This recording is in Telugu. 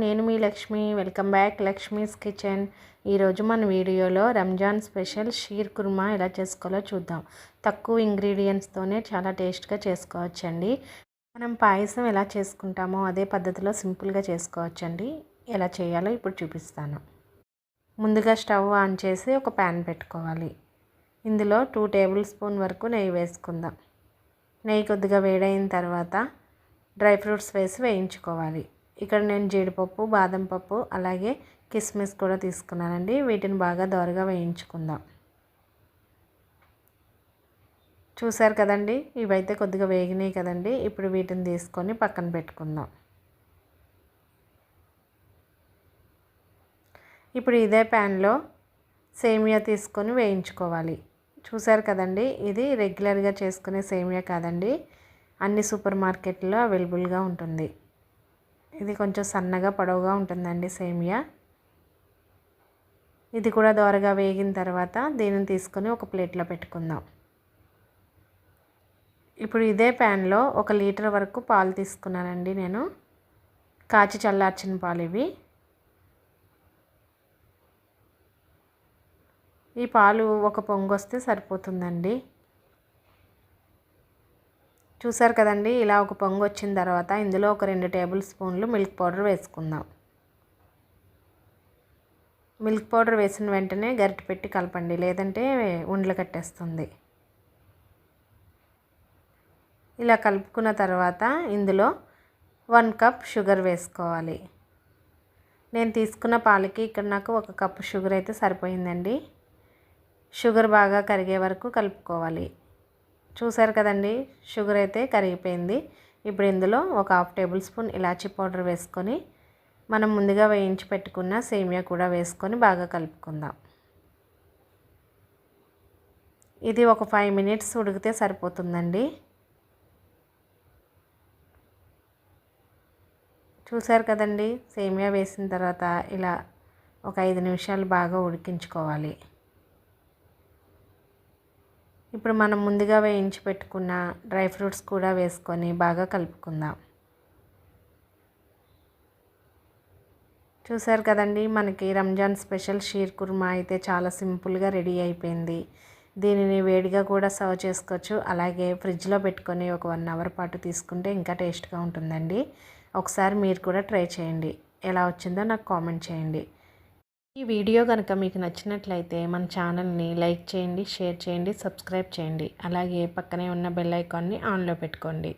నేను మీ Lakshmi. Welcome back Lakshmi's kitchen. ఈరోజు మన వీడియోలో రంజాన్ స్పెషల్ షీర్ కుర్మా ఎలా చేసుకోవాలో చూద్దాం. తక్కువ ఇంగ్రీడియంట్స్తోనే చాలా టేస్ట్గా చేసుకోవచ్చండి. మనం పాయసం ఎలా చేసుకుంటామో అదే పద్ధతిలో సింపుల్గా చేసుకోవచ్చండి. ఎలా చేయాలో ఇప్పుడు చూపిస్తాను. ముందుగా స్టవ్ ఆన్ చేసి ఒక ప్యాన్ పెట్టుకోవాలి. ఇందులో 2 టేబుల్ స్పూన్ వరకు నెయ్యి వేసుకుందాం. నెయ్యి కొద్దిగా వేడైన తర్వాత డ్రై ఫ్రూట్స్ వేసి వేయించుకోవాలి. ఇక్కడ నేను జీడిపప్పు, బాదం పప్పు అలాగే కిస్మిస్ కూడా తీసుకున్నానండి. వీటిని బాగా దోరగా వేయించుకుందాం. చూసారు కదండి, ఇవైతే కొద్దిగా వేగినాయి కదండి. ఇప్పుడు వీటిని తీసుకొని పక్కన పెట్టుకుందాం. ఇప్పుడు ఇదే ప్యాన్లో సేమియా తీసుకొని వేయించుకోవాలి. చూసారు కదండి, ఇది రెగ్యులర్గా చేసుకునే సేమియా కాదండి, అన్ని సూపర్ మార్కెట్లో అవైలబుల్గా ఉంటుంది. ఇది కొంచెం సన్నగా పొడవుగా ఉంటుందండి సేమియా. ఇది కూడా దోరగా వేగిన తర్వాత దీనిని తీసుకొని ఒక ప్లేట్లో పెట్టుకుందాం. ఇప్పుడు ఇదే ప్యాన్లో 1 లీటర్ వరకు పాలు తీసుకున్నానండి నేను. కాచి చల్లార్చిన పాలు ఇవి. ఈ పాలు ఒక పొంగు వస్తే సరిపోతుందండి. చూసారు కదండి, ఇలా ఒక పొంగు వచ్చిన తర్వాత ఇందులో ఒక 2 టేబుల్ స్పూన్లు మిల్క్ పౌడర్ వేసుకుందాం. మిల్క్ పౌడర్ వేసిన వెంటనే గరిటె పెట్టి కలపండి, లేదంటే ఉండలు కట్టేస్తుంది. ఇలా కలుపుకున్న తర్వాత ఇందులో 1 కప్ షుగర్ వేసుకోవాలి. నేను తీసుకున్న పాలకి ఇక్కడ నాకు 1 కప్పు షుగర్ అయితే సరిపోయిందండి. షుగర్ బాగా కరిగే వరకు కలుపుకోవాలి. చూసారు కదండి, షుగర్ అయితే కరిగిపోయింది. ఇప్పుడు ఇందులో ఒక 1/2 టేబుల్ స్పూన్ ఇలాచీ పౌడర్ వేసుకొని మనం ముందుగా వేయించి పెట్టుకున్న సేమియా కూడా వేసుకొని బాగా కలుపుకుందాం. ఇది ఒక 5 మినిట్స్ ఉడికితే సరిపోతుందండి. చూసారు కదండి, సేమియా వేసిన తర్వాత ఇలా ఒక 5 నిమిషాలు బాగా ఉడికించుకోవాలి. ఇప్పుడు మనం ముందుగా వేయించి పెట్టుకున్న డ్రై ఫ్రూట్స్ కూడా వేసుకొని బాగా కలుపుకుందాం. చూసారు కదండి, మనకి రంజాన్ స్పెషల్ షీర్ కుర్మా అయితే చాలా సింపుల్గా రెడీ అయిపోయింది. దీనిని వేడిగా కూడా సర్వ్ చేసుకోవచ్చు. అలాగే ఫ్రిడ్జ్లో పెట్టుకొని ఒక 1 అవర్ పాటు తీసుకుంటే ఇంకా టేస్ట్గా ఉంటుందండి. ఒకసారి మీరు కూడా ట్రై చేయండి. ఎలా వచ్చిందో నాకు కామెంట్ చేయండి. ఈ వీడియో కనుక మీకు నచ్చినట్లయితే మన ఛానల్ని లైక్ చేయండి, షేర్ చేయండి, సబ్స్క్రైబ్ చేయండి. అలాగే పక్కనే ఉన్న బెల్ ఐకాన్ని ఆన్లో పెట్టుకోండి.